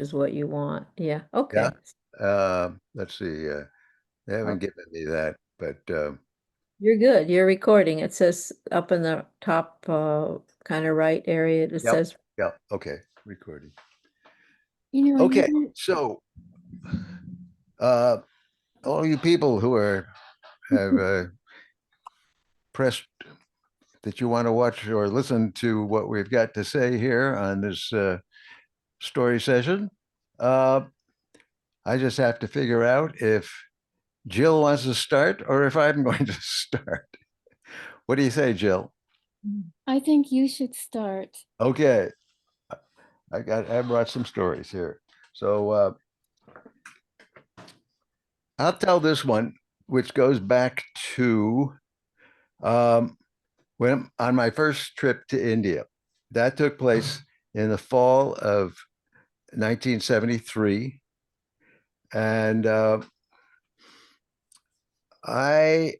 is what you want. Yeah. Yeah. Okay. Let's see. They haven't Oh, given me that, but you're good. You're recording. It says up in the top kind of right area, it yep. says, Yep. Okay. Recording. You Okay. didn't. So, uh, all you people who have pressed that you want to watch or listen to what we've got to say here on this story session, uh, I just have to figure out if Jill wants to start or if I'm going to start. What do you say, Jill? I think you should start. Okay, I brought some stories here. So I'll tell this one, which goes back to when on my first trip to India. That took place in the fall of 1973, and I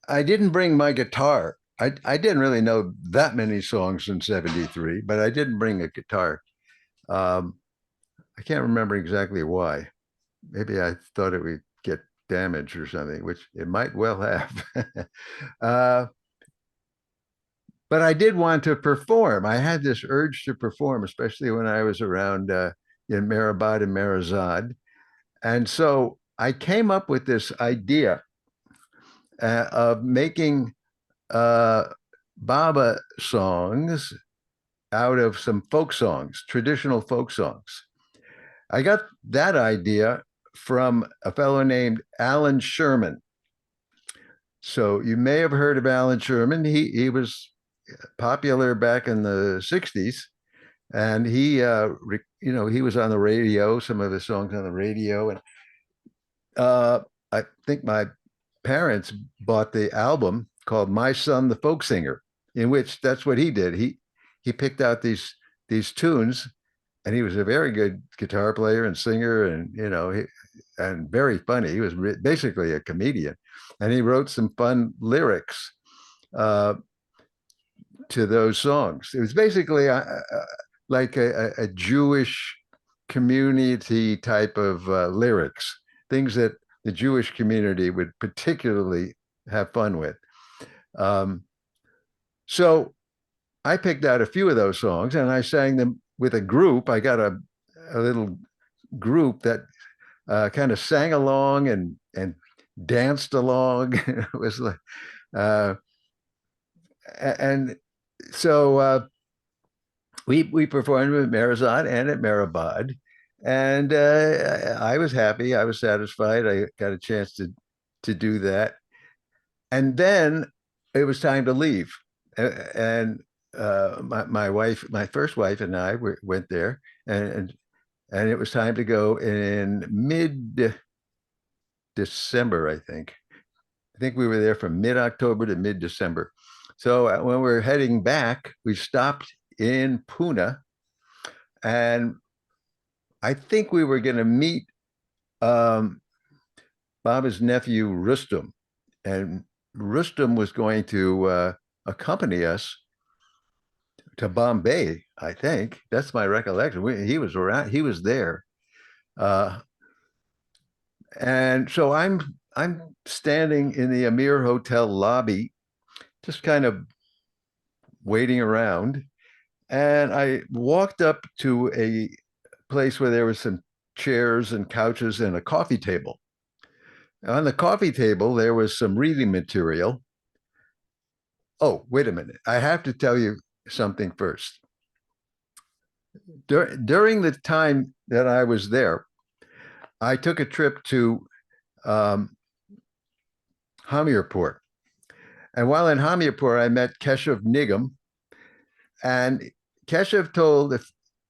I didn't bring my guitar. I didn't really know that many songs in '73, but I didn't bring a guitar. Um, I can't remember exactly why. Maybe I thought it would get damaged or something, which it might well have. uh, but I did want to perform. I had this urge to perform, especially when I was around in Mehrabad and Merazad. And so I came up with this idea of making uh, Baba songs out of some folk songs, traditional folk songs. I got that idea from a fellow named Alan Sherman. So you may have heard of Alan Sherman. He was popular back in the '60s, and he was on the radio. Some of his songs on the radio, and I think my parents bought the album called "My Son, the Folk Singer," in which that's what he did. He picked out these tunes, and he was a very good guitar player and singer, and and very funny. He was basically a comedian, and he wrote some fun lyrics uh, to those songs. It was basically like a Jewish community type of lyrics, things that the Jewish community would particularly have fun with. Um, so I picked out a few of those songs and I sang them with a group. I got a little group that kind of sang along and danced along. It was like, uh, and so we performed with Marazad and at Mehrabad, and I was happy. I was satisfied. I got a chance to do that, and then it was time to leave, and my wife, my first wife, and I went there, and it was time to go in mid December, I think. I think we were there from mid October to mid December. So when we were heading back, we stopped in Pune, and I think we were going to meet um, Baba's nephew Rustum, and Rustum was going to accompany us to Bombay. I think that's my recollection. He was around. He was there, uh, and so I'm standing in the Amir Hotel lobby, just kind of waiting around, and I walked up to a place where there was some chairs and couches and a coffee table. On the coffee table, there was some reading material. Oh, wait a minute. I have to tell you something first. During the time that I was there, I took a trip to um, Hamirpur. And while in Hamirpur, I met Keshav Nigam. And Keshav told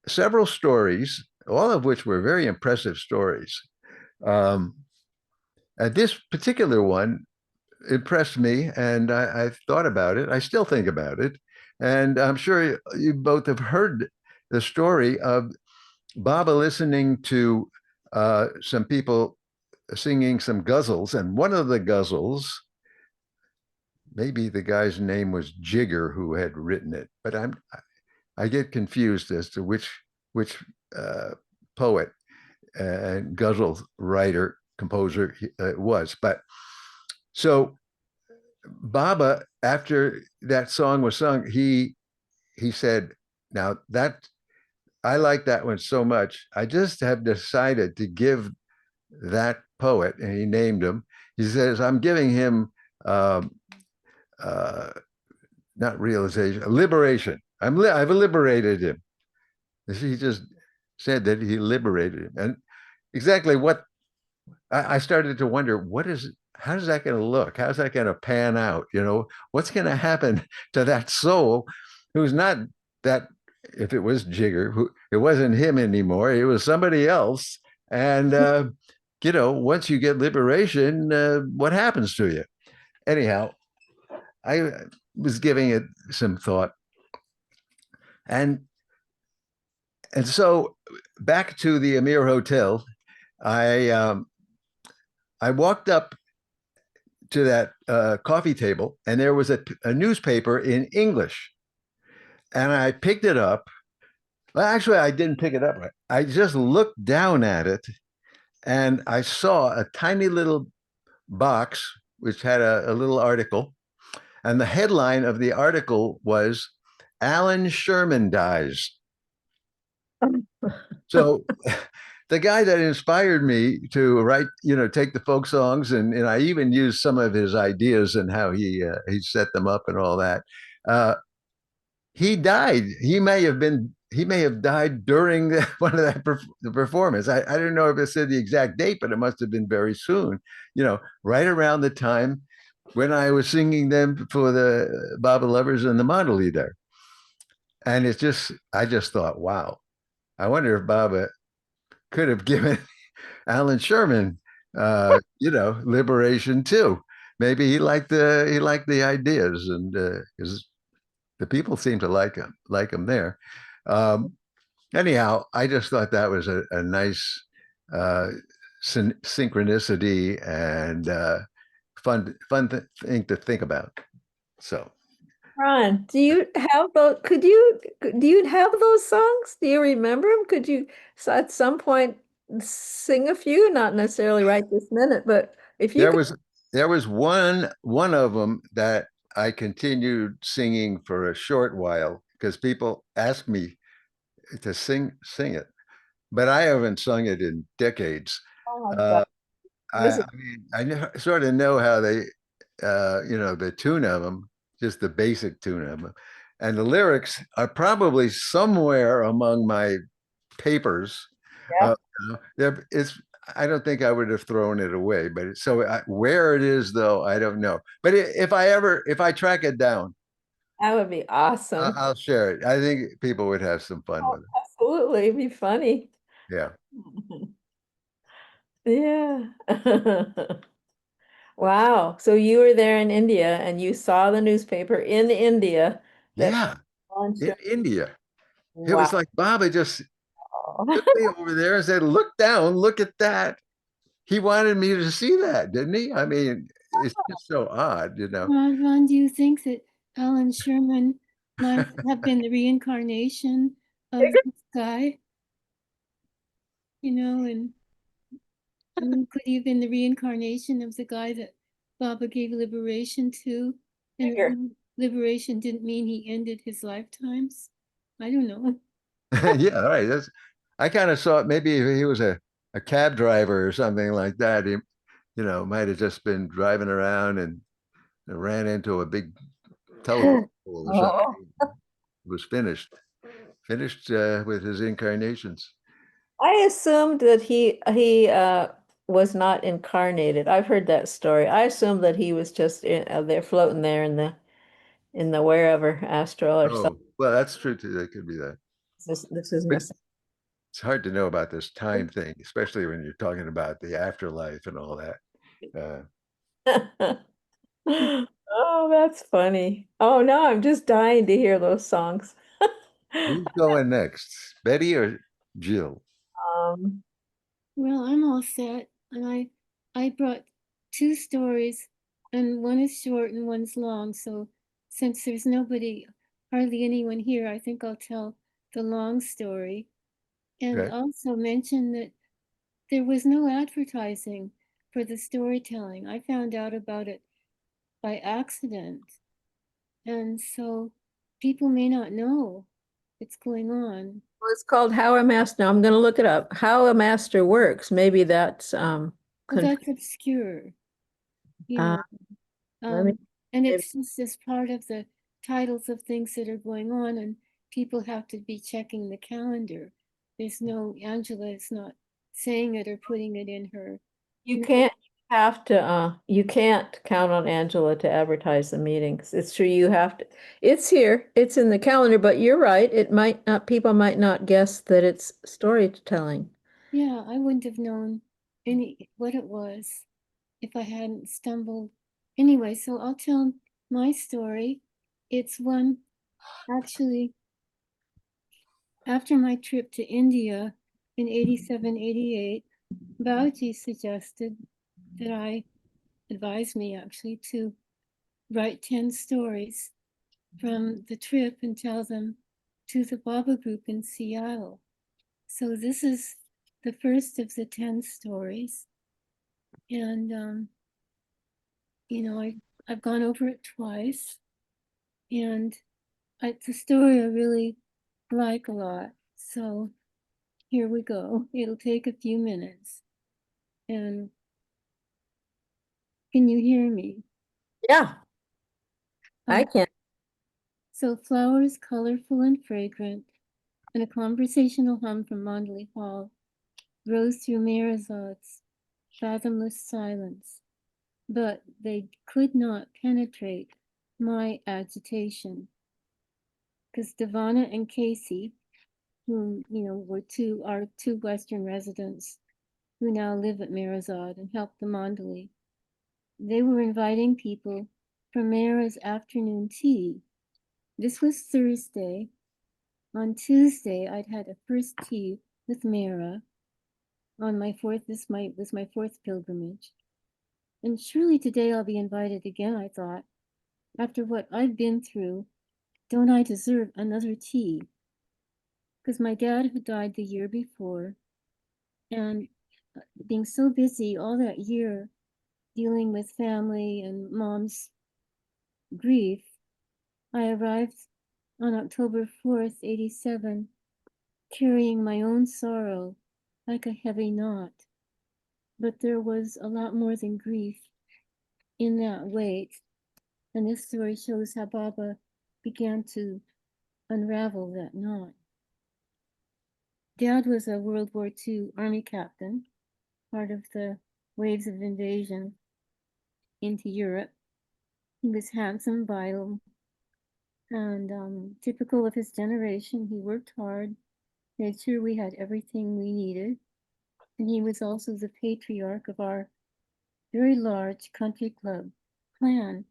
several stories, all of which were very impressive stories. Um, and this particular one impressed me, and I thought about it. I still think about it, and I'm sure you both have heard the story of Baba listening to some people singing some guzzles, and one of the guzzles, maybe the guy's name was Jigger who had written it, but I get confused as to which poet and ghazal writer, composer was. But so Baba, after that song was sung, he said, "Now that I like that one so much, I just have decided to give that poet," and he named him. He says, "I'm giving him um, uh, not realization, liberation. I've liberated him." He just said that he liberated him, and exactly what I started to wonder, how's that going to look? How's that going to pan out? What's going to happen to that soul who's not that, if it was Jigger, who it wasn't him anymore, it was somebody else. And, once you get liberation, what happens to you? Anyhow, I was giving it some thought. And, and so back to the Amir Hotel, I walked up to that coffee table, and there was a newspaper in English, and I picked it up. Well, actually, I didn't pick it up. I just looked down at it, and I saw a tiny little box which had a little article, and the headline of the article was "Alan Sherman dies." So the guy that inspired me to write, take the folk songs, and I even used some of his ideas and how he set them up and all that. Uh, he died. He may have died during one of the performance. I don't know if it said the exact date, but it must have been very soon. Right around the time when I was singing them for the Baba Lovers and the Mondelez there. And I just thought, wow, I wonder if Baba could have given Alan Sherman, liberation too. Maybe he liked the ideas, and because the people seem to like him there. Um, Anyhow, I just thought that was a nice uh, synchronicity and fun thing to think about. So Ron, do you have those? Do you have those songs? Do you remember them? Could you at some point sing a few? Not necessarily right this minute, but if you there could. was there was one of them that I continued singing for a short while because people asked me to sing it, but I haven't sung it in decades. Oh my God. Uh, Was it? I mean, sort of know how they, the tune of them, just the basic tune of them, and the lyrics are probably somewhere among my papers. Yeah, Uh, it's. I don't think I would have thrown it away, but where it is though, I don't know. But if I track it down, that would be awesome. I'll share it. I think people would have some fun Oh, with it. absolutely, it'd be funny. Yeah, Yeah. Wow. So you were there in India and you saw the newspaper in India that yeah, in launched. India. It Wow. was like Baba just took me over there and said, "Look down, look at that." He wanted me to see that, didn't he? I mean, it's just so odd. Ron, do you think that Alan Sherman might have been the reincarnation of this guy? And I mean, could he have been the reincarnation of the guy that Baba gave liberation to? Figure. And liberation didn't mean he ended his lifetimes? I don't know. Yeah, all right. I kind of saw it. Maybe if he was a cab driver or something like that. He, might have just been driving around and ran into a big telephone pole or something. Oh. Was finished with his incarnations. I assumed that he was not incarnated. I've heard that story. I assumed that he was just there floating there in the wherever astral or something. Oh, well, that's true too. That could be that. This is But missing. it's hard to know about this time thing, especially when you're talking about the afterlife and all that. Uh, Oh, that's funny. Oh no, I'm just dying to hear those songs. who's going next, Betty or Jill? Um, Well, I'm all set, and I brought two stories, and one is short and one's long. So since there's hardly anyone here, I think I'll tell the long story. and Okay. also mention that there was no advertising for the storytelling. I found out about it by accident. And so people may not know it's going on. Well, it's called How a Master. Now I'm going to look it up. How a Master Works. Maybe that's Well, conf that's obscure, you uh, know. let me And maybe. it's just as part of the titles of things that are going on, and people have to be checking the calendar. There's no, Angela is not saying it or putting it in her. You No, can't have to you can't count on Angela to advertise the meetings. It's true you have to. It's here. It's in the calendar, but you're right. It might not people might not guess that it's storytelling. yeah, I wouldn't have known any what it was if I hadn't stumbled. Anyway, so I'll tell my story. It's one actually after my trip to India in 87, 88, Babaji suggested that I advised me actually to write 10 stories from the trip and tell them to the Baba group in Seattle. So this is the first of the 10 stories. And, I've gone over it twice. And it's a story I really like a lot. So here we go. It'll take a few minutes. And can you hear me? Yeah, I Um, can. so flowers colorful and fragrant, and a conversational hum from Mondley Hall rose through Marazod's fathomless silence, but they could not penetrate my agitation. Because Devana and Casey, whom were our two Western residents who now live at Marazod and help the Mondley, they were inviting people for Mara's afternoon tea. This was Thursday. On Tuesday, I'd had a first tea with Mara on my fourth. Was my fourth pilgrimage, and surely today I'll be invited again. I thought, after what I've been through, don't I deserve another tea? Because my dad had died the year before, and being so busy all that year dealing with family and mom's grief, I arrived on October 4th, 87, carrying my own sorrow like a heavy knot. But there was a lot more than grief in that weight. And this story shows how Baba began to unravel that knot. Dad was a World War II Army captain, part of the waves of invasion into Europe. He was handsome, vital, and typical of his generation. He worked hard, made sure we had everything we needed. And he was also the patriarch of our very large country club clan.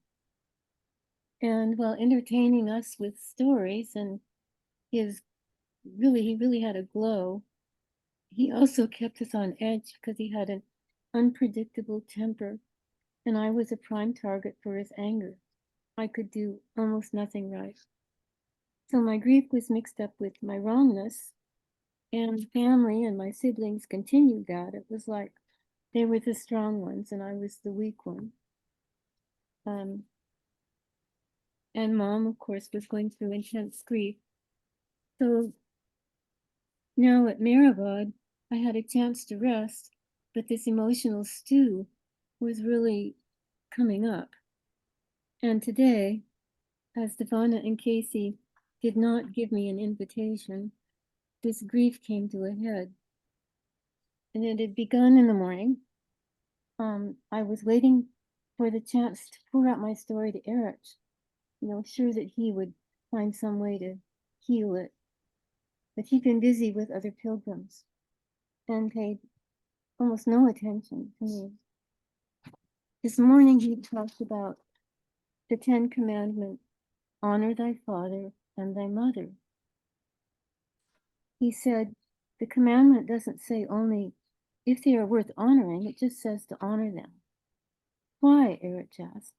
And while entertaining us with stories and his he really had a glow, he also kept us on edge because he had an unpredictable temper, and I was a prime target for his anger. I could do almost nothing right. So my grief was mixed up with my wrongness, and family and my siblings continued that. It was like they were the strong ones and I was the weak one. Um, and mom, of course, was going through intense grief. So now at Maribod, I had a chance to rest, but this emotional stew was really coming up. And today, as Devana and Casey did not give me an invitation, this grief came to a head. And it had begun in the morning. I was waiting for the chance to pour out my story to Eruch, sure that he would find some way to heal it. But he'd been busy with other pilgrims and paid almost no attention to me. This morning he talked about the 10 Commandments: honor thy father and thy mother. He said the commandment doesn't say only if they are worth honoring, it just says to honor them. Why? Eruch asked.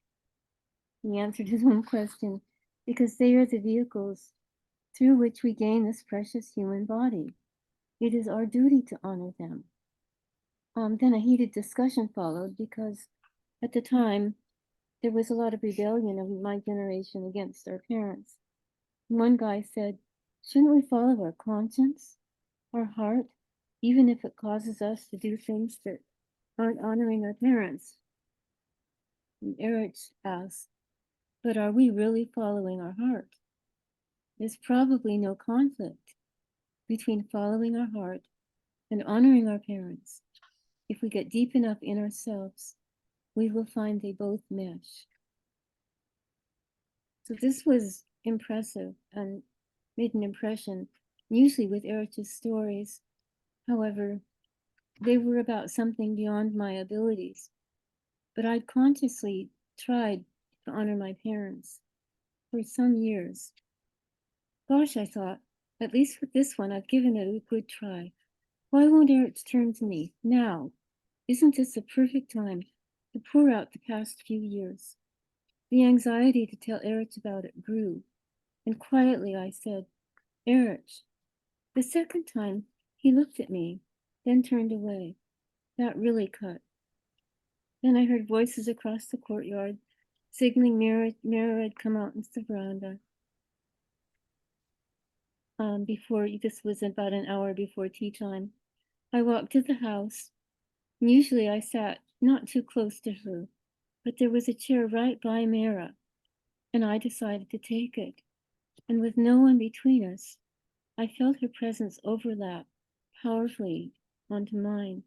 He answered his own question, because they are the vehicles through which we gain this precious human body. It is our duty to honor them. Then a heated discussion followed because at the time there was a lot of rebellion of my generation against our parents. One guy said, shouldn't we follow our conscience, our heart, even if it causes us to do things that aren't honoring our parents? And Eruch asked, but are we really following our heart? There's probably no conflict between following our heart and honoring our parents. If we get deep enough in ourselves, we will find they both mesh. So this was impressive and made an impression, usually with Eruch's stories. However, they were about something beyond my abilities. But I'd consciously tried to honor my parents for some years. Gosh, I thought, at least with this one, I've given it a good try. Why won't Eruch turn to me now? Isn't this the perfect time to pour out the past few years? The anxiety to tell Eruch about it grew, and quietly I said, Eruch. The second time, he looked at me, then turned away. That really cut. Then I heard voices across the courtyard, signaling Mira had come out into the veranda. This was about an hour before tea time. I walked to the house. Usually I sat not too close to her, but there was a chair right by Mira, and I decided to take it. And with no one between us, I felt her presence overlap powerfully onto mine.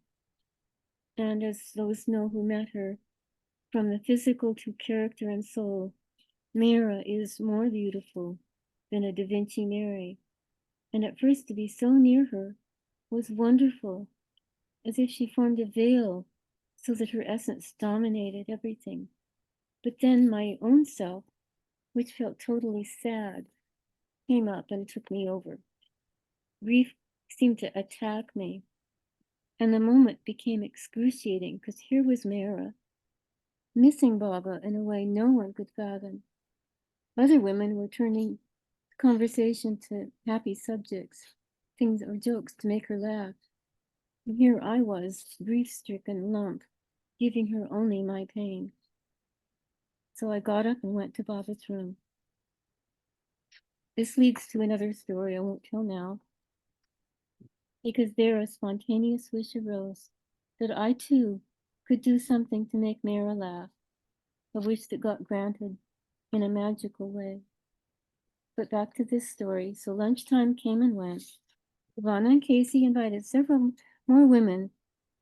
And as those know who met her, from the physical to character and soul, Mira is more beautiful than a Da Vinci Mary. And at first to be so near her was wonderful, as if she formed a veil so that her essence dominated everything. But then my own self, which felt totally sad, came up and took me over. Grief seemed to attack me, and the moment became excruciating because here was Mara, missing Baba in a way no one could fathom. Other women were turning the conversation to happy subjects, things or jokes to make her laugh. And here I was, grief-stricken lump, giving her only my pain. So I got up and went to Baba's room. This leads to another story I won't tell now, because there a spontaneous wish arose that I too could do something to make Mara laugh, a wish that got granted in a magical way. But back to this story. So lunchtime came and went. Ivana and Casey invited several more women,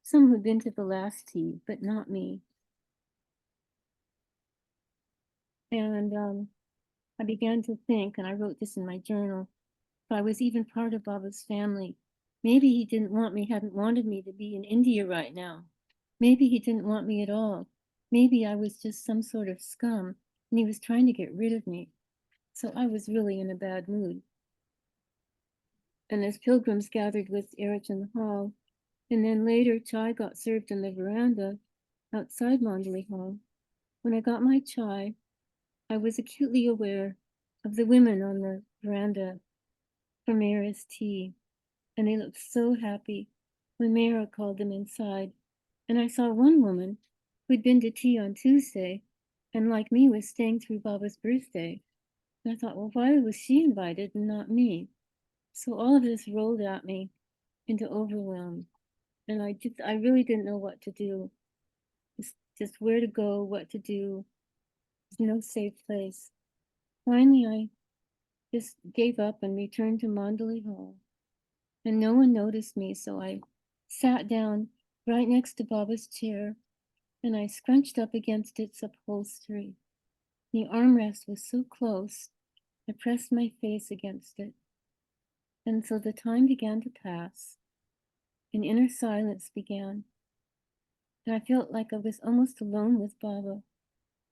some who'd been to the last tea, but not me. And I began to think, and I wrote this in my journal, if I was even part of Baba's family, maybe he hadn't wanted me to be in India right now. Maybe he didn't want me at all. Maybe I was just some sort of scum, and he was trying to get rid of me. So I was really in a bad mood. And as pilgrims gathered with Eruch in the hall, and then later chai got served in the veranda outside Mandalay Hall, when I got my chai, I was acutely aware of the women on the veranda for Mara's tea, and they looked so happy when Mara called them inside. And I saw one woman who'd been to tea on Tuesday and, like me, was staying through Baba's birthday. And I thought, well, why was she invited and not me? So all of this rolled at me into overwhelm. And I really didn't know what to do. Just where to go, what to do. There's no safe place. Finally, I just gave up and returned to Mandalay Hall. And no one noticed me, so I sat down right next to Baba's chair and I scrunched up against its upholstery. The armrest was so close, I pressed my face against it. And so the time began to pass. An inner silence began. And I felt like I was almost alone with Baba.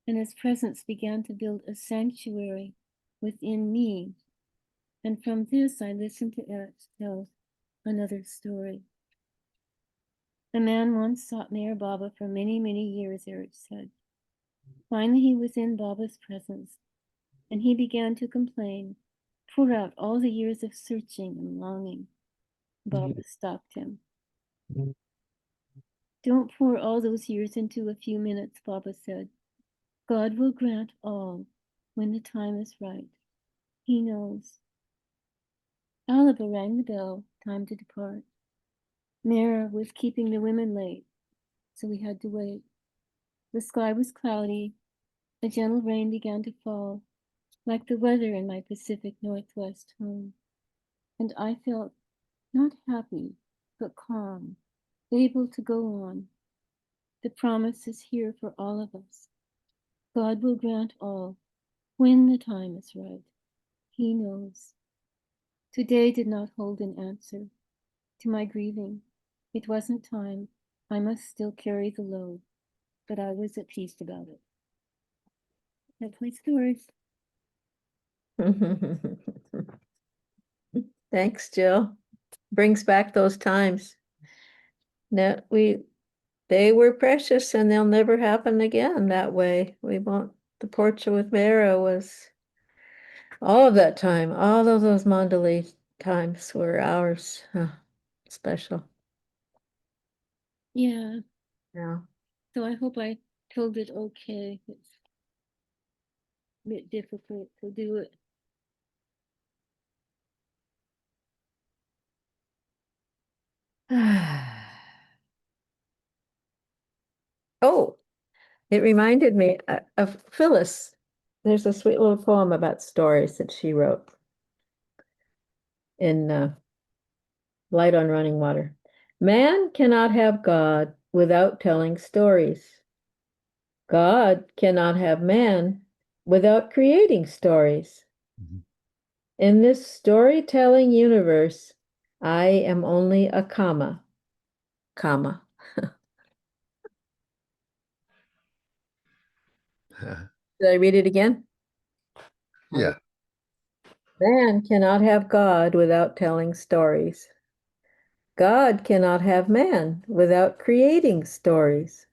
And his presence began to build a sanctuary within me. And from this, I listened to Eric tell another story. A man once sought Mayor Baba for many, many years, Eric said. Finally, he was in Baba's presence, and he began to complain, pour out all the years of searching and longing. Baba stopped him. Don't pour all those years into a few minutes, Baba said. God will grant all when the time is right. He knows. Alaba rang the bell, time to depart. Mara was keeping the women late, so we had to wait. The sky was cloudy. A gentle rain began to fall, like the weather in my Pacific Northwest home. And I felt not happy, but calm, able to go on. The promise is here for all of us. God will grant all when the time is right. He knows. Today did not hold an answer to my grieving. It wasn't time. I must still carry the load, but I was at peace about it. That's my story. Thanks, Jill. Brings back those times. No, they were precious and they'll never happen again that way. We won't. The portrait with Mara was all of that time, all of those Mandalay times were ours. Special. Yeah, Yeah. so I hope I told it okay. It's a bit difficult to do it. Oh, it reminded me of Phyllis. There's a sweet little poem about stories that she wrote in Light on Running Water. Man cannot have God without telling stories. God cannot have man without creating stories. Mhm. In this storytelling universe, I am only a comma, comma. Did I read it again? Yeah. Man cannot have God without telling stories. God cannot have man without creating stories.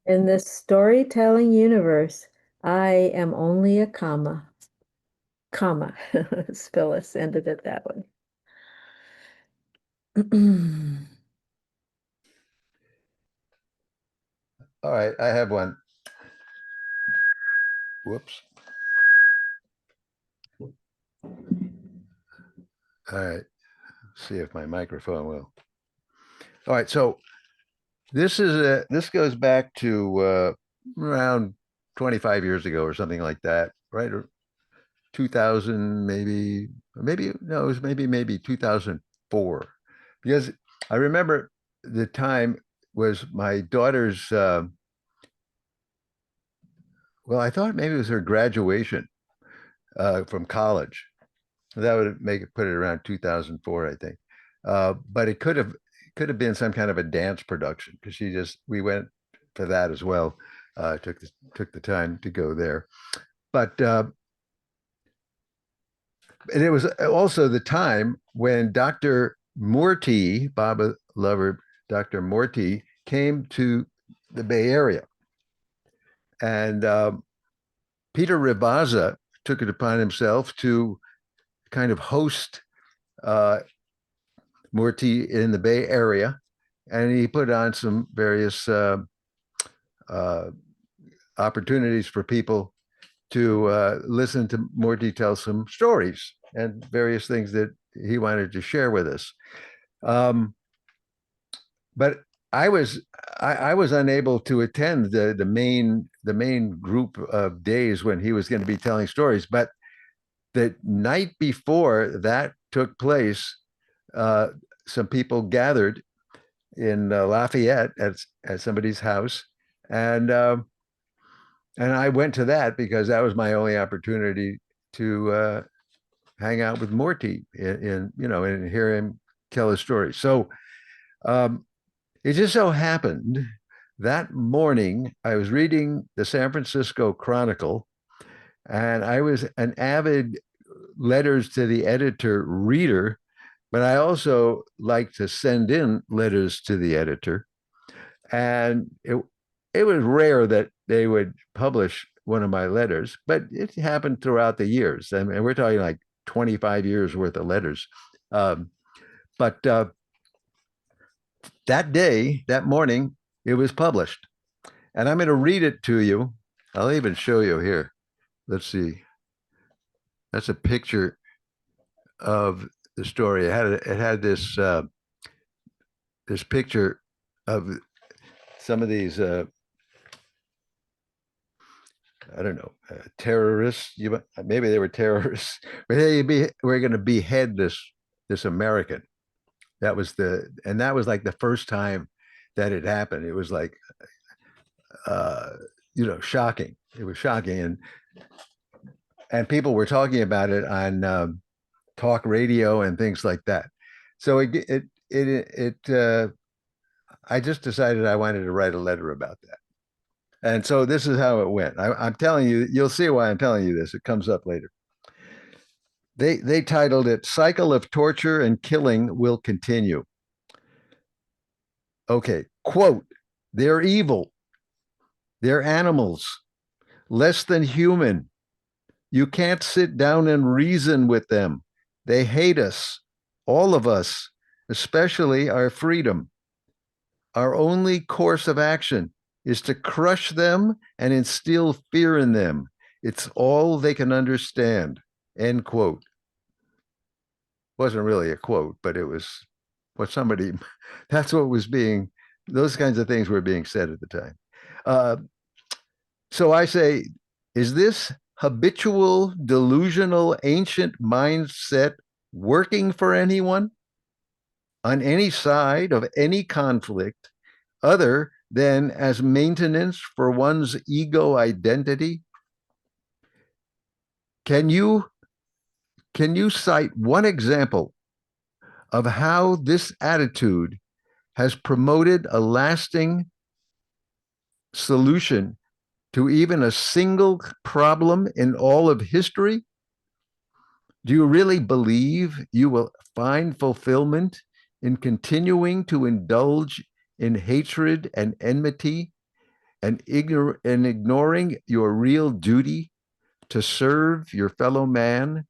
In this storytelling universe, I am only a comma, comma. Phyllis ended it that way. All right. I have one. Whoops. All right. See if my microphone will. All right. So this goes back to around 25 years ago or something like that, right? Or 2000, maybe no, it was maybe 2004, because I remember the time was my daughter's. Well, I thought maybe it was her graduation from college. That would make it put it around 2004, I think. But it could have been some kind of a dance production, because we went for that as well. Took the time to go there, but and it was also the time when Dr. Morty, Baba lover, Dr. Morty came to the Bay Area, and Peter Ribaza took it upon himself to kind of host uh, Morty in the Bay Area, and he put on some various uh, opportunities for people to listen to Morty tell some stories and various things that he wanted to share with us. Um, but I was I was unable to attend the main group of days when he was going to be telling stories. But the night before that took place, uh, some people gathered in Lafayette at somebody's house, and and I went to that because that was my only opportunity to hang out with Morty and hear him tell his story. So um, it just so happened that morning I was reading the San Francisco Chronicle, and I was an avid letters to the editor reader, but I also like to send in letters to the editor. And it was rare that they would publish one of my letters, but it happened throughout the years. I mean, we're talking like 25 years worth of letters. Um, But that day, that morning, it was published. And I'm going to read it to you. I'll even show you here. Let's see. That's a picture of the story. It had this picture of some of these I don't know, terrorists. Maybe they were terrorists, but we're going to behead this American. That was like the first time that it happened. It was like, uh, shocking. It was shocking, and people were talking about it on talk radio and things like that. So I just decided I wanted to write a letter about that. And so this is how it went. I'm telling you, you'll see why I'm telling you this. It comes up later. They titled it "Cycle of Torture and Killing Will Continue." Okay, quote, "They're evil. They're animals, less than human. You can't sit down and reason with them. They hate us, all of us, especially our freedom. Our only course of action is to crush them and instill fear in them. It's all they can understand." End quote. Wasn't really a quote, but it was what somebody, that's what was being, those kinds of things were being said at the time. So I say, is this habitual, delusional, ancient mindset working for anyone on any side of any conflict other than as maintenance for one's ego identity? Can you cite one example of how this attitude has promoted a lasting solution to even a single problem in all of history? Do you really believe you will find fulfillment in continuing to indulge in hatred and enmity and ignoring your real duty to serve your fellow man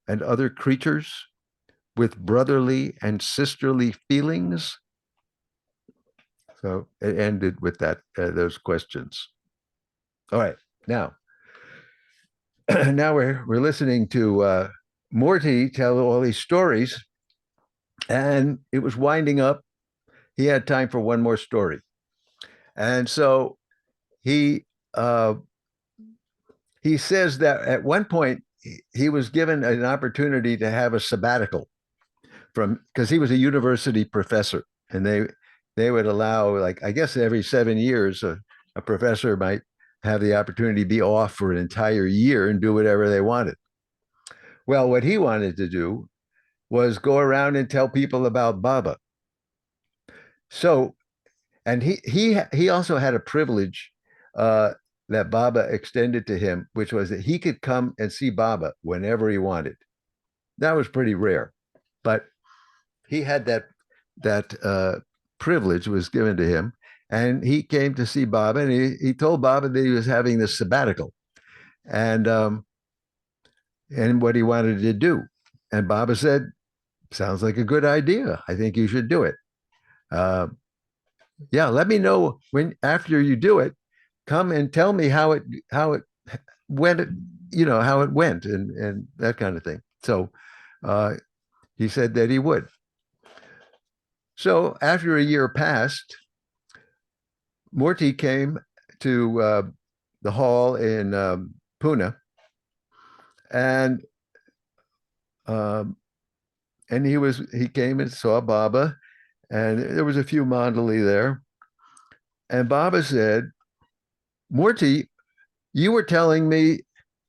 and other creatures with brotherly and sisterly feelings? So it ended with those questions. All right, now we're listening to Morty tell all these stories, and it was winding up. He had time for one more story, and so he uh, he says that at one point he was given an opportunity to have a sabbatical because he was a university professor, and they would allow, like, I guess every 7 years a professor might have the opportunity to be off for an entire year and do whatever they wanted. Well, what he wanted to do was go around and tell people about Baba. So, and he also had a privilege that Baba extended to him, which was that he could come and see Baba whenever he wanted. That was pretty rare, but he had that privilege was given to him, and he came to see Baba, and he told Baba that he was having this sabbatical, and what he wanted to do. And Baba said, "Sounds like a good idea. I think you should do it. Yeah, let me know when after you do it. Come and tell me how it went. How it went and that kind of thing." So he said that he would. So after a year passed, Morty came to the hall in Pune, and um, he came and saw Baba, and there was a few mandali there, and Baba said, "Morty, you were telling me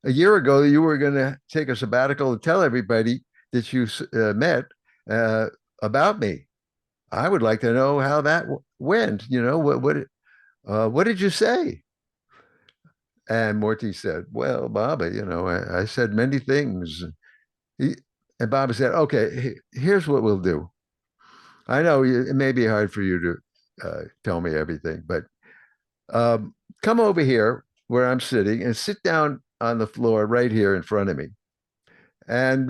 a year ago that you were going to take a sabbatical and tell everybody that you met about me. I would like to know how that went. What did you say?" And Morty said, "Well, Baba, I said many things." And Baba said, "Okay, here's what we'll do. I know it may be hard for you to tell me everything, but come over here where I'm sitting and sit down on the floor right here in front of me, and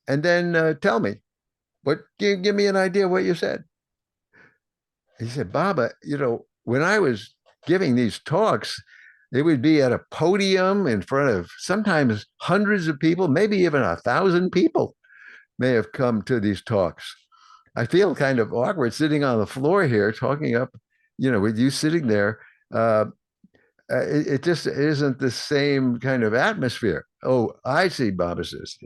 then tell me. What? Give me an idea what you said. He said, Baba, when I was giving these talks, it would be at a podium in front of sometimes hundreds of people, maybe even 1,000 people may have come to these talks. I feel kind of awkward sitting on the floor here talking up, with you sitting there. Uh, it just isn't the same kind of atmosphere. Oh, I see, Baba says.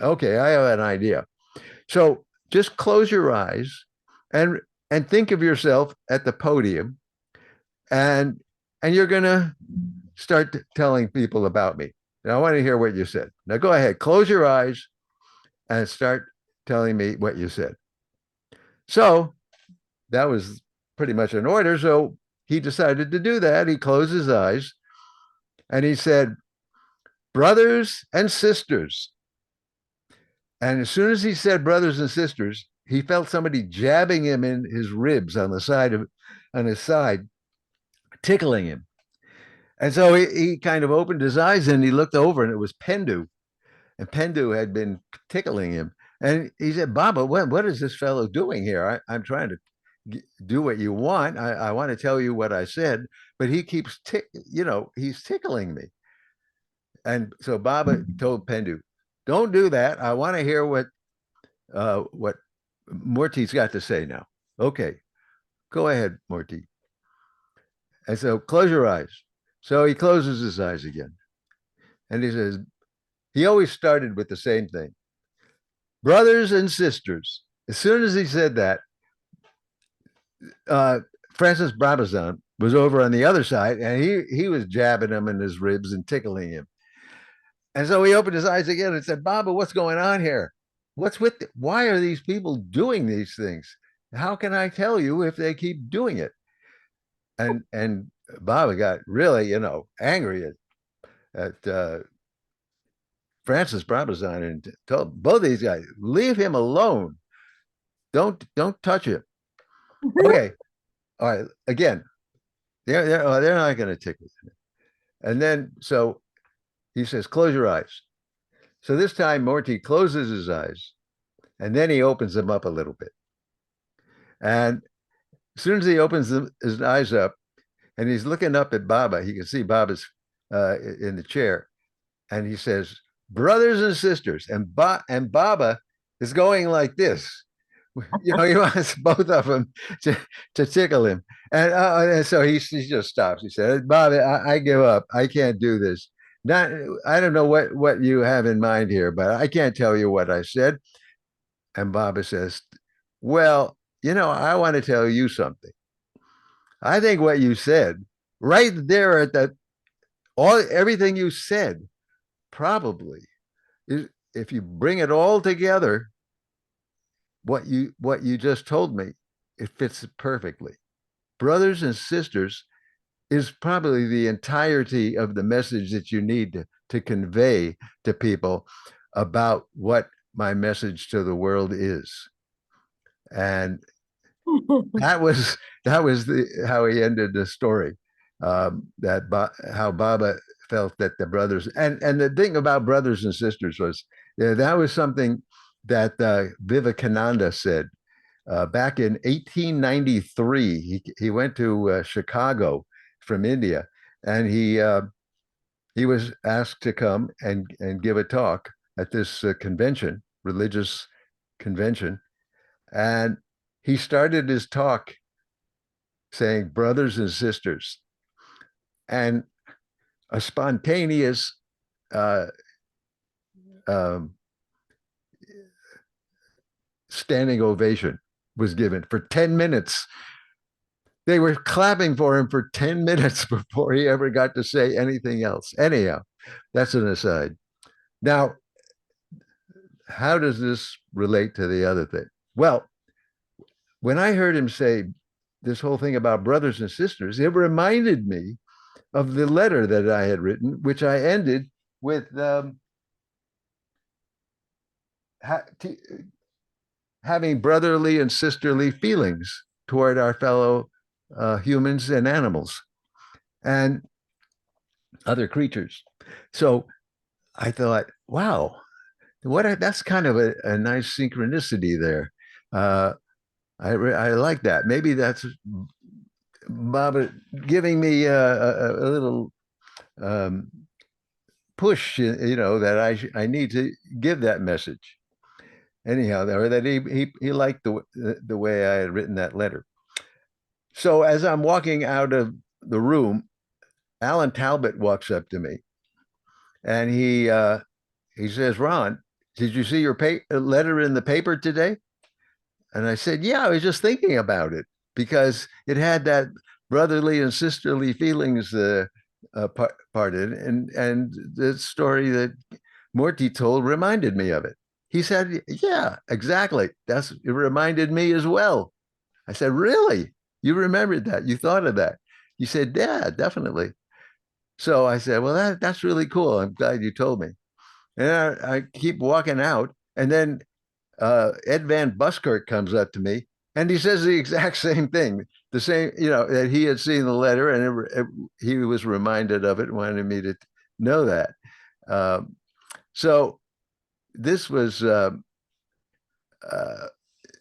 Okay, I have an idea. So just close your eyes and think of yourself at the podium, and you're gonna start telling people about me. Now I want to hear what you said. Now go ahead, close your eyes and start telling me what you said. So that was pretty much an order. So he decided to do that. He closed his eyes and he said, brothers and sisters. And as soon as he said brothers and sisters, he felt somebody jabbing him in his ribs on his side, tickling him. And so he kind of opened his eyes and he looked over and it was Pendu. And Pendu had been tickling him. And he said, Baba, what is this fellow doing here? I'm trying to do what you want. I want to tell you what I said, but he keeps, he's tickling me. And so Baba told Pendu, don't do that. I want to hear what Murti's got to say now. Okay, go ahead, Murti. And so close your eyes. So he closes his eyes again. And he says, he always started with the same thing. Brothers and sisters. As soon as he said that, Francis Brabazon was over on the other side and he was jabbing him in his ribs and tickling him. And so he opened his eyes again and said, Baba, what's going on here? Why are these people doing these things? How can I tell you if they keep doing it? And Baba got really, angry at Francis Brabazon and told both these guys, leave him alone. Don't touch him. Okay. All right. Again, they're not going to tickle him. And then so he says, close your eyes. So this time Morty closes his eyes and then he opens them up a little bit. And as soon as he opens his eyes up and he's looking up at Baba, he can see Baba's in the chair. And he says, brothers and sisters. And Baba is going like this. He wants both of them to tickle him. And so he just stops. He said, Baba, I give up. I can't do this. I don't know what you have in mind here, but I can't tell you what I said. And Baba says, well, I want to tell you something. I think what you said right there at everything you said probably is, if you bring it all together, what you just told me, it fits perfectly. Brothers and sisters is probably the entirety of the message that you need to convey to people about what my message to the world is. And that was how he ended the story. How Baba felt that the brothers and the thing about brothers and sisters was that was something that Vivekananda said back in 1893. He went to Chicago from India, and he was asked to come and give a talk at this convention, religious convention, and he started his talk saying brothers and sisters, and a spontaneous standing ovation was given for 10 minutes. They were clapping for him for 10 minutes before he ever got to say anything else. Anyhow, that's an aside. Now, how does this relate to the other thing? Well, when I heard him say this whole thing about brothers and sisters, it reminded me of the letter that I had written, which I ended with having brotherly and sisterly feelings toward our fellow humans and animals and other creatures. So I thought, wow, that's kind of a nice synchronicity there. Uh, I like that. Maybe that's Baba giving me a little um, push, that I need to give that message anyhow, or that he liked the way I had written that letter. So as I'm walking out of the room, Alan Talbot walks up to me and he says, "Ron, did you see your letter in the paper today?" And I said, "Yeah, I was just thinking about it because it had that brotherly and sisterly feelings part in, and the story that Morty told reminded me of it." He said, "Yeah, exactly. It reminded me as well." I said, "Really? You remembered that? You thought of that?" He said, "Yeah, definitely." So I said, "Well, that's really cool. I'm glad you told me." And I keep walking out, and then Ed Van Buskirk comes up to me and he says the exact same thing, the same, that he had seen the letter and he was reminded of it and wanted me to know that. So this was uh,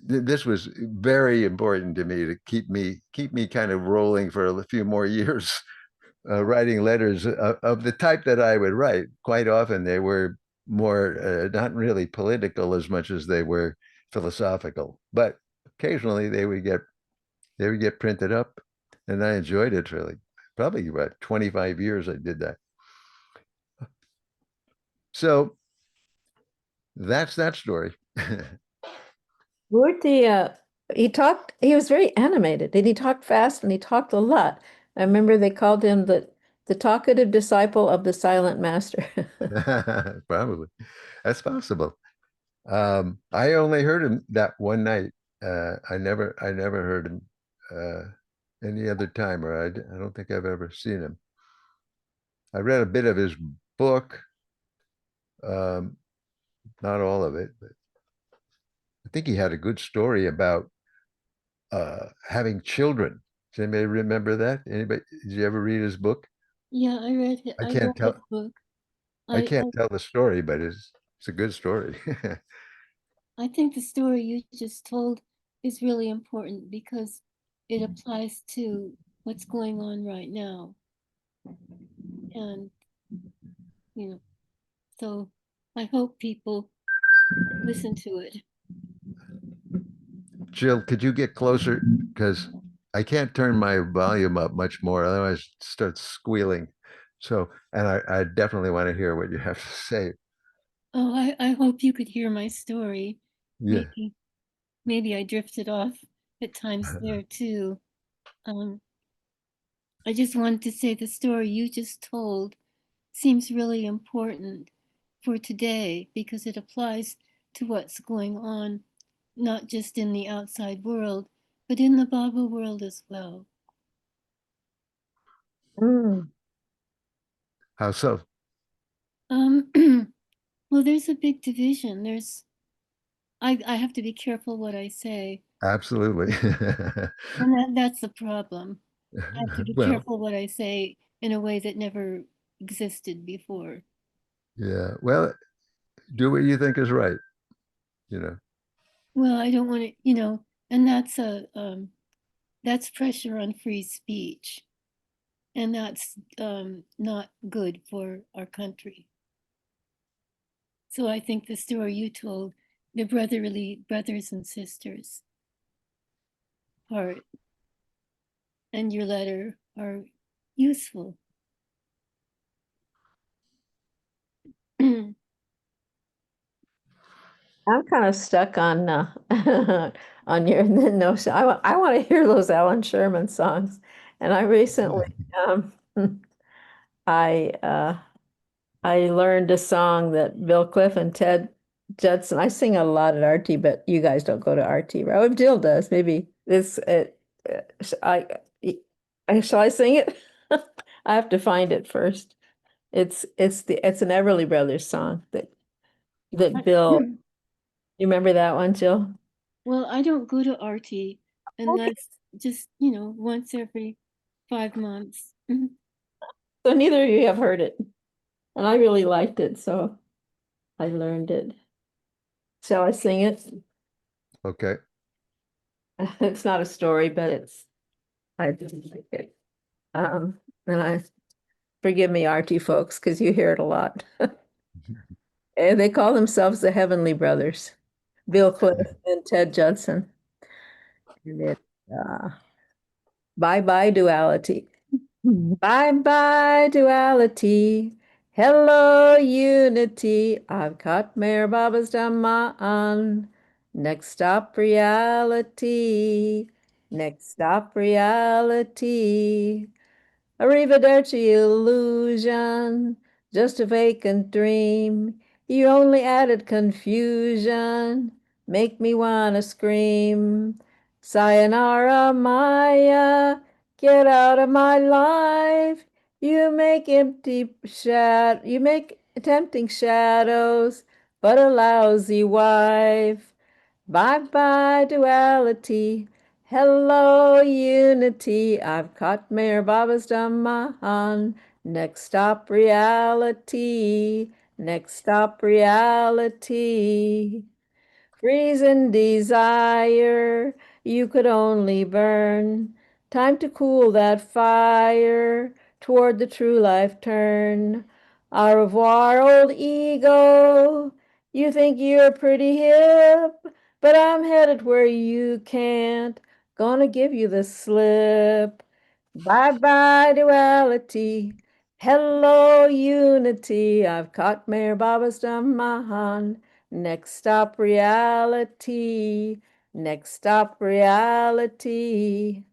this was very important to me to keep me kind of rolling for a few more years, writing letters of the type that I would write. Quite often they were more not really political as much as they were philosophical, but occasionally they would get printed up, and I enjoyed it really. Probably about 25 years I did that. So that's that story. Murthy, he was very animated and he talked fast and he talked a lot. I remember they called him the talkative disciple of the silent master. Probably that's possible. I only heard him that one night. I never heard him uh, any other time, or I don't think I've ever seen him. I read a bit of his book, um, not all of it, but I think he had a good story about having children. Does anybody remember that? Anybody? Did you ever read his book? Yeah, I read it. I I can't read his tell. book. I I, can't I tell the story, but it's a good story. I think the story you just told is really important because it applies to what's going on right now. And, you know, so I hope people listen to it. Jill, could you get closer? Because I can't turn my volume up much more, otherwise it starts squealing. So, and I definitely want to hear what you have to say. Oh, I hope you could hear my story. Yeah. Maybe I drifted off at times there too. Um, I just wanted to say the story you just told seems really important for today because it applies to what's going on, not just in the outside world, but in the Baba world as well. Mm. Um, well, there's a big division. I have to be careful what I say, Absolutely. and that's the problem. I have to be Well, careful what I say in a way that never existed before. yeah. Well, do what you think is right, you know. Well, I don't want to, and that's pressure on free speech, and that's not good for our country. So I think the story you told, the brotherly brothers and sisters part, and your letter are useful. I'm kind of stuck on on your notion. I want to hear those Alan Sherman songs. And I recently um, I I learned a song that Bill Cliff and Ted Judson. I sing a lot at RT, but you guys don't go to RT, right? Oh, Jill does. Maybe this. Shall I sing it? I have to find it first. It's an Everly Brothers song that Bill. You remember that one, Jill? Well, I don't go to RT unless just, once every 5 months. So neither of you have heard it. And I really liked it, so I learned it. Shall I sing it? Okay. It's not a story, but I didn't like it. And forgive me, RT folks, because you hear it a lot. And they call themselves the Heavenly Brothers, Bill Cliff and Ted Judson. And uh, bye bye duality. Bye bye duality. Hello unity. I've caught Mayor Baba's Dhamma. Next stop reality. Next stop reality. Arrivederci illusion, just a vacant dream. You only added confusion, make me wanna scream. Sayonara Maya, get out of my life. You make tempting shadows, but a lousy wife. Bye bye duality. Hello, unity. I've caught Mayor Baba's Dhamma. Next stop, reality. Next stop, reality. Reason, desire, you could only burn. Time to cool that fire. Toward the true life turn. Au revoir, old ego. You think you're pretty hip, but I'm headed where you can't. Gonna give you the slip. Bye bye, duality. Hello, unity. I've caught Mayor Baba's Dhamma. Next stop, reality. Next stop, reality.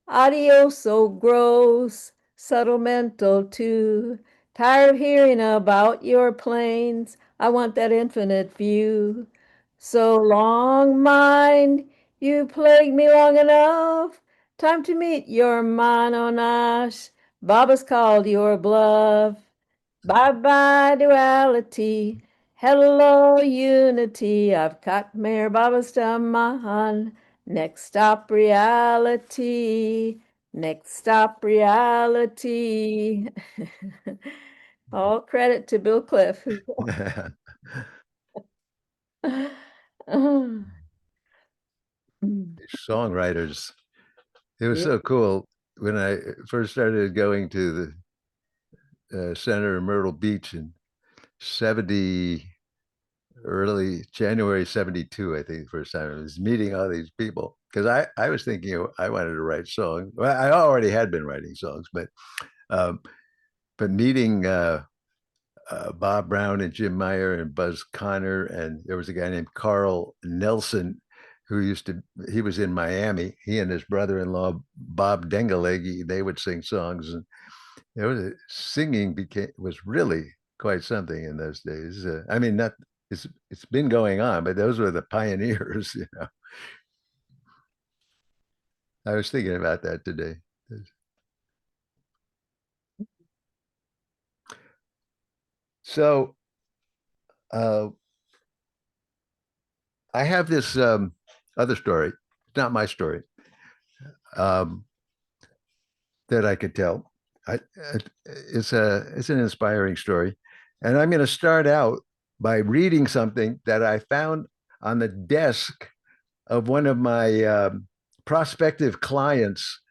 Adios, so gross, subtle mental too. Tired of hearing about your planes. I want that infinite view. So long, mind, you plagued me long enough. Time to meet your Manonash. Baba's called your bluff. Bye bye, duality. Hello, unity. I've caught Mayor Baba's Dhamma. Next stop, reality. Next stop, reality. All credit to Bill Cliff. Songwriters. It was Yeah. so cool when I first started going to the center in Myrtle Beach in 70, early January 72, I think the first time I was meeting all these people. Because I was thinking I wanted to write songs. Well, I already had been writing songs, um, but meeting Bob Brown and Jim Meyer and Buzz Connor, and there was a guy named Carl Nelson who he was in Miami. He and his brother-in-law Bob Dengalegi, they would sing songs, and singing was really quite something in those days. I mean, not it's been going on, but those were the pioneers. I was thinking about that today. So uh, I have this other story. It's not my story, um, that I could tell. It's an inspiring story, and I'm going to start out by reading something that I found on the desk of one of my prospective clients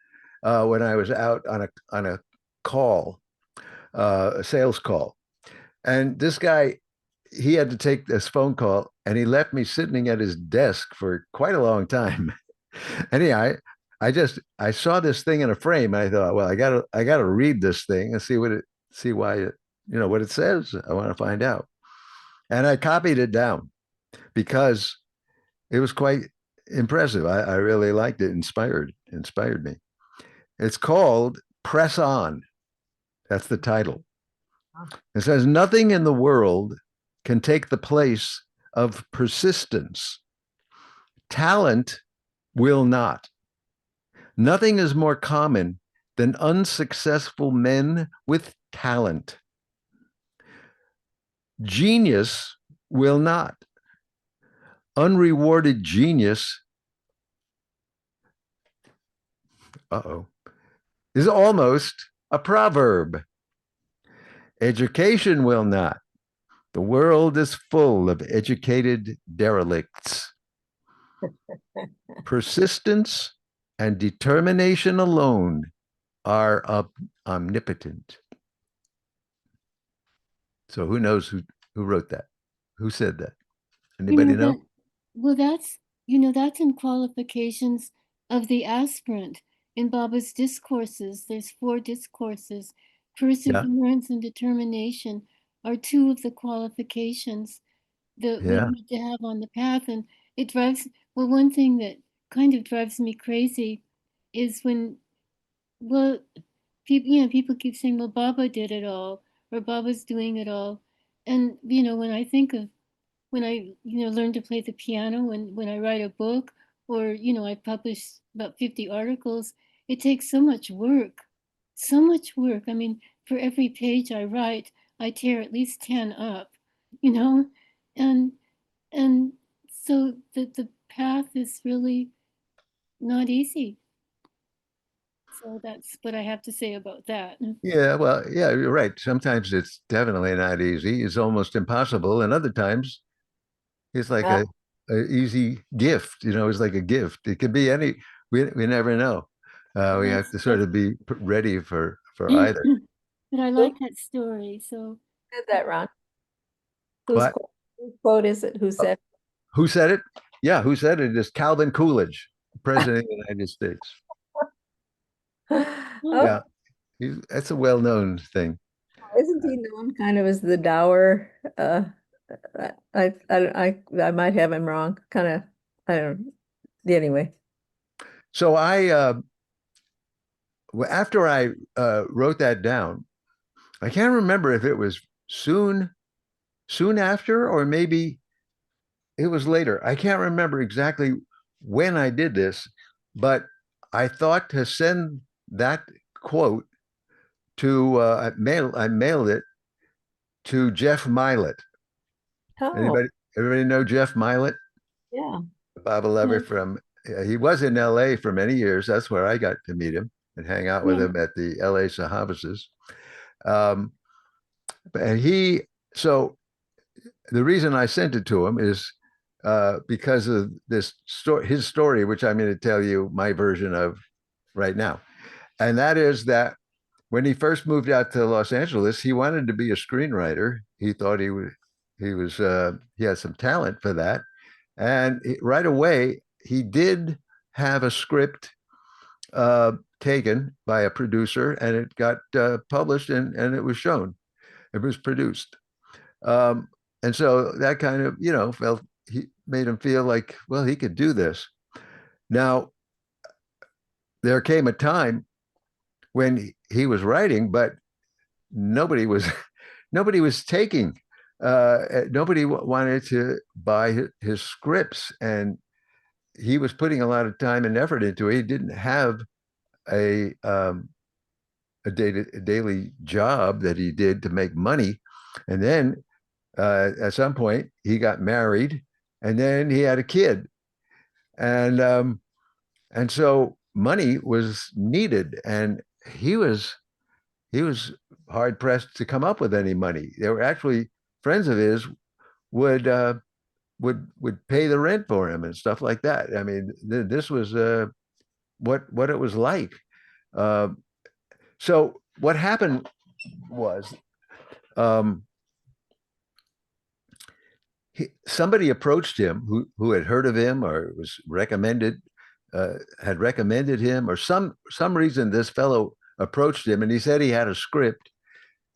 when I was out on a call, a sales call, and this guy, he had to take this phone call, and he left me sitting at his desk for quite a long time. Anyhow, I saw this thing in a frame, and I thought, well, I gotta read this thing and see why what it says. I want to find out, and I copied it down because it was quite impressive. I really liked it. Inspired me. It's called "Press On." That's the title. It says nothing in the world can take the place of persistence. Talent will not. Nothing is more common than unsuccessful men with talent. Genius will not. Unrewarded genius, is almost a proverb. Education will not. The world is full of educated derelicts. Persistence and determination alone are omnipotent. So who knows who wrote that? Who said that? You Anybody know know? that, well, that's in qualifications of the aspirant. In Baba's discourses, there's 4 discourses. Yeah, Perseverance and determination are 2 of the qualifications that we yeah, need to have on the path. And it drives, well, one thing that kind of drives me crazy is when, well, people keep saying, well, Baba did it all, or Baba's doing it all. And, when I think of when I, learn to play the piano, when I write a book, or, I publish about 50 articles, it takes so much work, so much work. I mean, for every page I write, I tear at least 10 up, you know, and, and so the path is really not easy. So that's what I have to say about that. yeah. Well, yeah, you're right. Sometimes it's definitely not easy. It's almost impossible, and other times it's like Yeah, a easy gift. It's like a gift. It could be any. We never know. We have to sort That's of be ready for either. but I who like that story. So did that, Ron? Whose What? quote, whose quote is it? Who said? Who said it? Yeah, who said it? Is Calvin Coolidge, President of the United States. oh, Oh, Yeah, that's a well-known thing. isn't he known kind of as the dour? I might have him wrong. Kind of, I don't. Anyway, So after I wrote that down, I can't remember if it was soon after or maybe it was later. I can't remember exactly when I did this, but I thought to send that quote to I mailed it to Jeff Milet. oh Everybody know Jeff Milet, yeah, the Bible lover yes, from he was in LA for many years. That's where I got to meet him and hang out with yeah, him at the LA Sahabases. Um, and so the reason I sent it to him is because of this story, his story, which I'm going to tell you my version of right now. And that is that when he first moved out to Los Angeles, he wanted to be a screenwriter. He thought he had some talent for that. And right away, he did have a script taken by a producer, and it got published and it was shown. It was produced. Um, and so that kind of, felt he made him feel like, well, he could do this. Now, there came a time when he was writing, but nobody was nobody was taking nobody wanted to buy his scripts, and he was putting a lot of time and effort into it. He didn't have a daily job that he did to make money, and then at some point he got married, and then he had a kid, and so money was needed, and he was he was hard pressed to come up with any money. There were actually friends of his would would pay the rent for him and stuff like that. I mean, this was what it was like. Uh, so what happened was um, somebody approached him who had heard of him or was recommended had recommended him, or some reason this fellow approached him, and he said he had a script,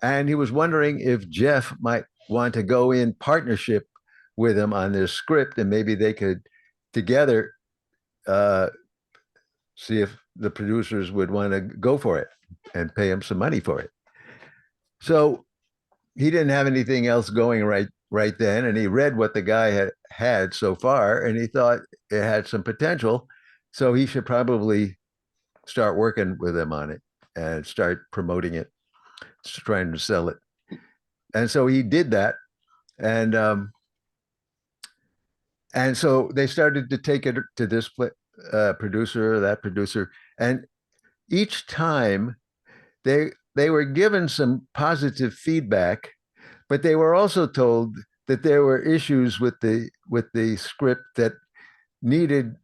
and he was wondering if Jeff might want to go in partnership with him on this script, and maybe they could together uh, see if the producers would want to go for it and pay him some money for it. So he didn't have anything else going right then, and he read what the guy had so far, and he thought it had some potential, so he should probably start working with him on it and start promoting it, trying to sell it. And so he did that, and so they started to take it to this producer, that producer, and each time they were given some positive feedback, but they were also told that there were issues with the script that needed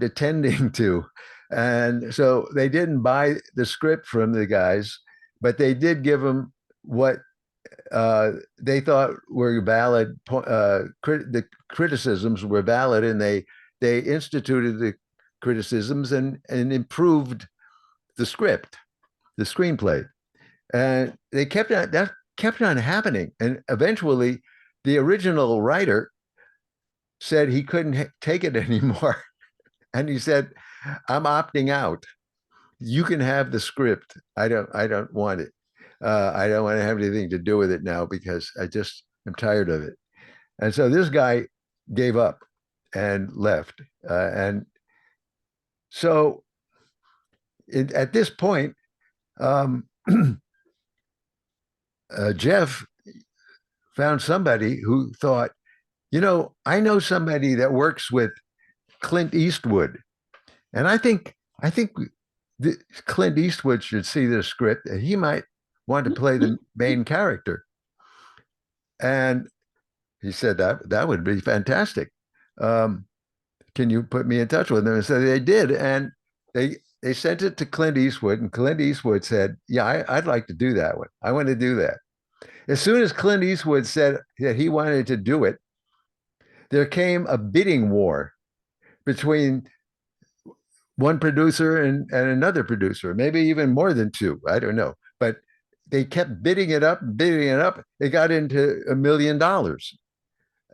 attending to. And so they didn't buy the script from the guys, but they did give them what they thought were valid. The criticisms were valid, and they instituted the criticisms and improved the script, the screenplay, and they kept on that kept on happening. And eventually, the original writer said he couldn't take it anymore, and he said, "I'm opting out. You can have the script. I don't want it. I don't want to have anything to do with it now because I just am tired of it." And so this guy gave up and left. And so at this point, um, Jeff found somebody who thought, I know somebody that works with Clint Eastwood, and I think Clint Eastwood should see this script, and he might want to play the main character. And he said that would be fantastic. Um, can you put me in touch with them? And so they did, and they sent it to Clint Eastwood, and Clint Eastwood said, "Yeah, I'd like to do that one. I want to do that." As soon as Clint Eastwood said that he wanted to do it, there came a bidding war between one producer and another producer, maybe even more than two. I don't know. But they kept bidding it up, bidding it up. It got into $1 million.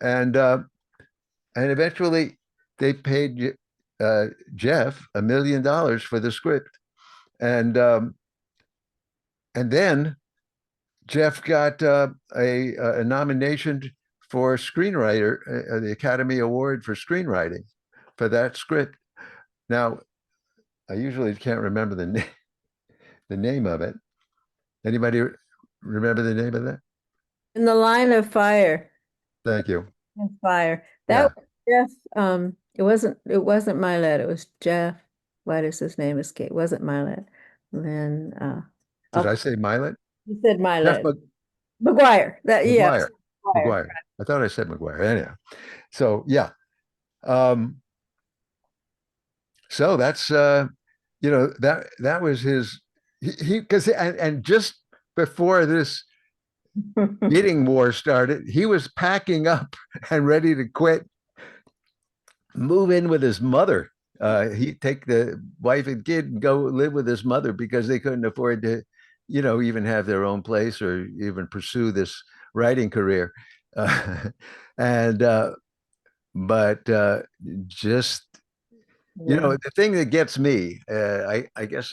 And and eventually they paid Jeff $1 million for the script. And and then Jeff got a nomination for screenwriter, the Academy Award for screenwriting for that script. Now, I usually can't remember the name of it. Anybody remember the name of that? In the Line of Fire. Thank you. Fire. That Yeah. was Jeff. It wasn't Milet. It was Jeff. Why does his name escape? It wasn't Milet. Then Did oh, I say Milet? you said Jeff Milet. McGuire. That yes. McGuire. McGuire. McGuire. I thought I said McGuire. Anyhow. So yeah. Um, so that's that was his he because and just before this bidding war started, he was packing up and ready to quit, move in with his mother. He'd take the wife and kid and go live with his mother because they couldn't afford to, even have their own place or even pursue this writing career. Uh, and but just Yeah. the thing that gets me, I guess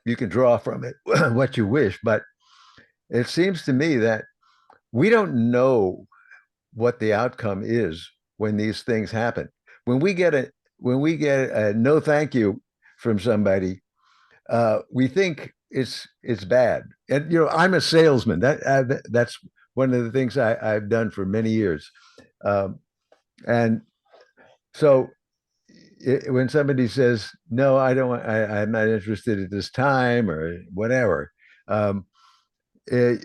you can draw from it what you wish, but it seems to me that we don't know what the outcome is when these things happen. When we get a no thank you from somebody, we think it's bad. And I'm a salesman. That's one of the things I've done for many years. Um, and so when somebody says no, I don't want, I'm not interested at this time or whatever, it,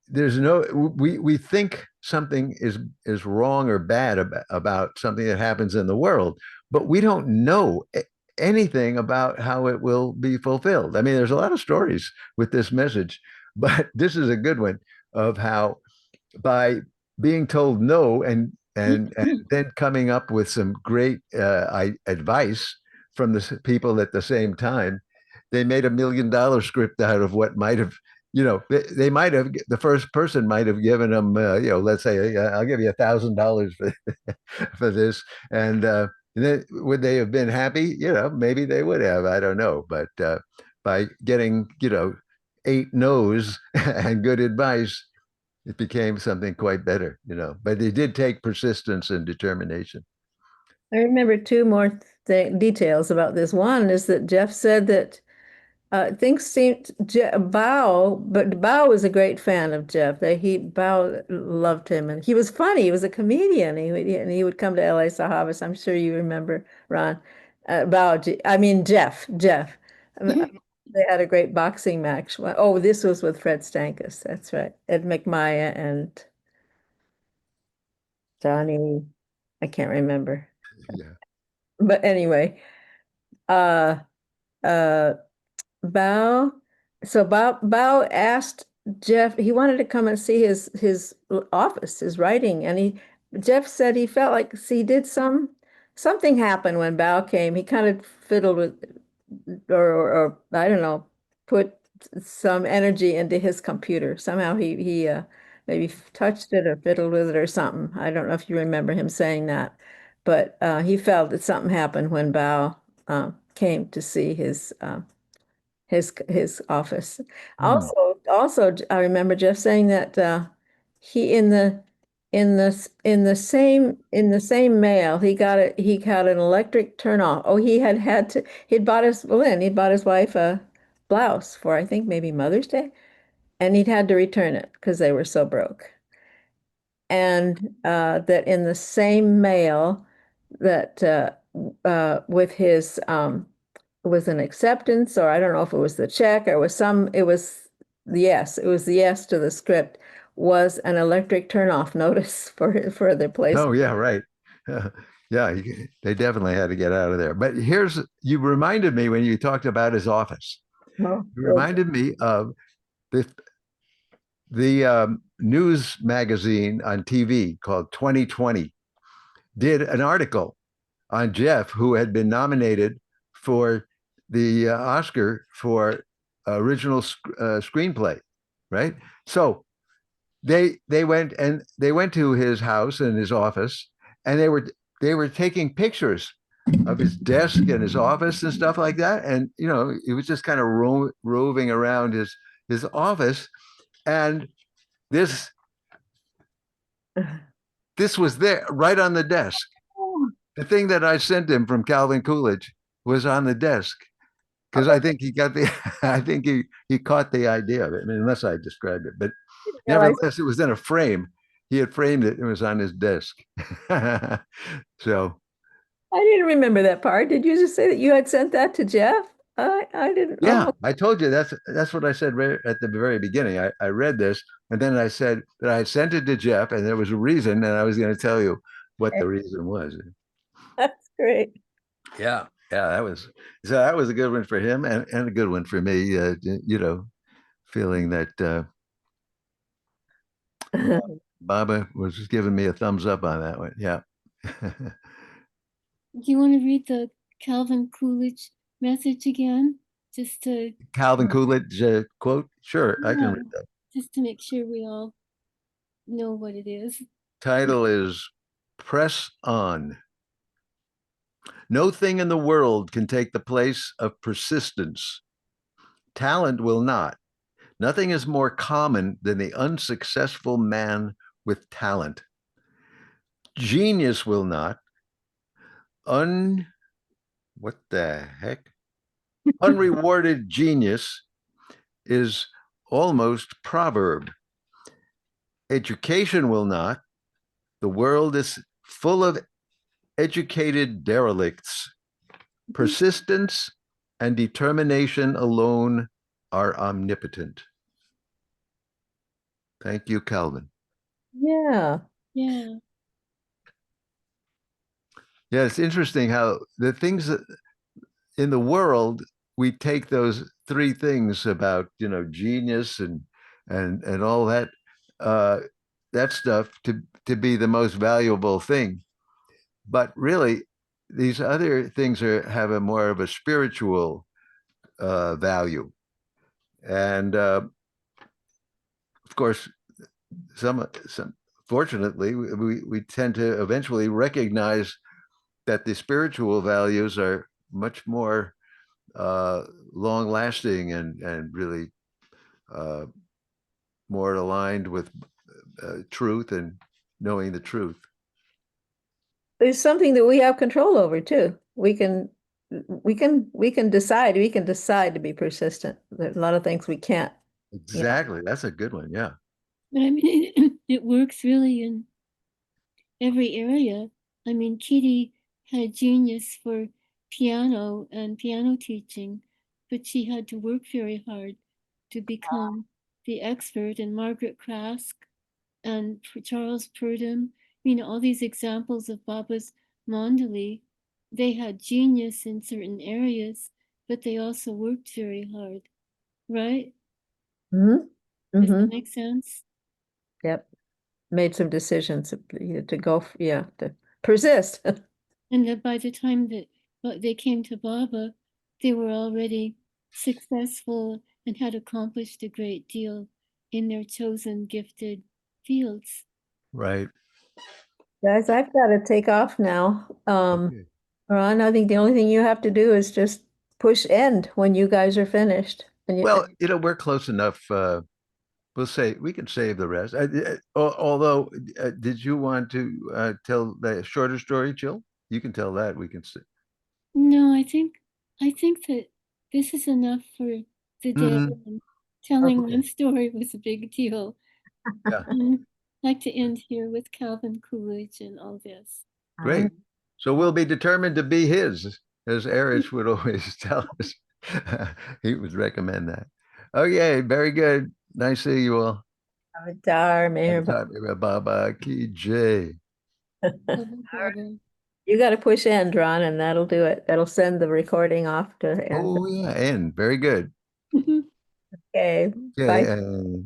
there's no we think something is wrong or bad about something that happens in the world, but we don't know anything about how it will be fulfilled. I mean, there's a lot of stories with this message, but this is a good one of how by being told no and then coming up with some great advice from the people at the same time, they made $1 million script out of what might have, they might have, the first person might have given them, let's say, I'll give you $1,000 for this. And then would they have been happy? Maybe they would have, I don't know. But by getting, 8 no's and good advice, it became something quite better, but it did take persistence and determination. I remember two more details about this. One is that Jeff said that things seemed but Bao was a great fan of Jeff. Bao loved him, and he was funny. He was a comedian. And he would come to LA Sahavas. I'm sure you remember, Ron. I mean Jeff. They had a great boxing match. Oh, this was with Fred Stankus. That's right. Ed McMaya and Johnny. I can't remember. Yeah. But anyway, uh, uh, Bao. So Bao asked Jeff. He wanted to come and see his office, his writing, and Jeff said he felt like he did something happened when Bao came. He kind of fiddled with, or I don't know, put some energy into his computer. Somehow he maybe touched it or fiddled with it or something. I don't know if you remember him saying that, but he felt that something happened when Bao came to see his office. Hmm. Also, I remember Jeff saying that he in the same mail he got an electric turn off. Oh, he'd bought his wife a blouse for I think maybe Mother's Day, and he'd had to return it because they were so broke. And that in the same mail that with his was an acceptance, or I don't know if it was the check or it was the yes to the script, was an electric turnoff notice for the place. Oh, yeah, right. Yeah, they definitely had to get out of there. But you reminded me when you talked about his office. Oh, You well, reminded me of the news magazine on TV called 2020 did an article on Jeff, who had been nominated for the Oscar for original screenplay, right? So they went to his house and his office, and they were taking pictures of his desk and his office and stuff like that. And he was just kind of roving around his office, and this this was there right on the desk. The thing that I sent him from Calvin Coolidge was on the desk because I think he got the I think he caught the idea of it. I mean, unless I described it, but realize nevertheless, it was in a frame. He had framed it. It was on his desk. So I didn't remember that part. Did you just say that you had sent that to Jeff? I didn't. yeah, Oh, I told you that's what I said right at the very beginning. I read this and then I said that I had sent it to Jeff and there was a reason and I was going to tell you what okay. the reason was. That's great. Yeah, yeah, that was a good one for him and a good one for me. Feeling that Baba was just giving me a thumbs up on that one. Yeah. Do you want to read the Calvin Coolidge message again? Just to, Calvin Coolidge quote. Sure, I can yeah, read that. just to make sure we all know what it is. Title is Press On. No thing in the world can take the place of persistence. Talent will not. Nothing is more common than the unsuccessful man with talent. Genius will not. Un what the heck? Unrewarded genius is almost proverb. Education will not. The world is full of educated derelicts. Persistence and determination alone are omnipotent. Thank you, Calvin. Yeah. Yeah. Yeah, it's interesting how the things that in the world we take those three things about genius and all uh, that stuff to be the most valuable thing, but really these other things have a more of a spiritual value, and of course some fortunately we tend to eventually recognize that the spiritual values are much more uh, long lasting and really uh, more aligned with truth and knowing the truth. There's something that we have control over too. We can decide to be persistent. There's a lot of things we can't. Yeah. Exactly. That's a good one. Yeah. But I mean, it works really in every area. I mean, Kitty had genius for piano and piano teaching, but she had to work very hard to become the expert. And Margaret Krask and Charles Purdom, all these examples of Baba's Mandali, they had genius in certain areas, but they also worked very hard, right? Hmm. Does Hmm. that make sense? Yep. Made some decisions to go, yeah, to persist. And that by the time that they came to Baba, they were already successful and had accomplished a great deal in their chosen gifted fields. Right. Guys, I've got to take off now. Okay. Ron, I think the only thing you have to do is just push end when you guys are finished. And you, Well, we're close enough. We'll say we can save the rest. Although, did you want to tell the shorter story, Jill? You can tell that. We can say. No, I think that this is enough for the day. Mhm. And telling Okay. one story was a big deal. Yeah. I'd like to end here with Calvin Coolidge and all this. I, Great. So we'll be determined to be his, as Erich would always tell us. He would recommend that. Okay, very good. Nice seeing you all. Avatar, Meher. Baba Ki Jai. Baba, Baba. You got to push end, Ron, and that'll do it. That'll send the recording off to end. Oh yeah, and very good. Okay, Okay, bye.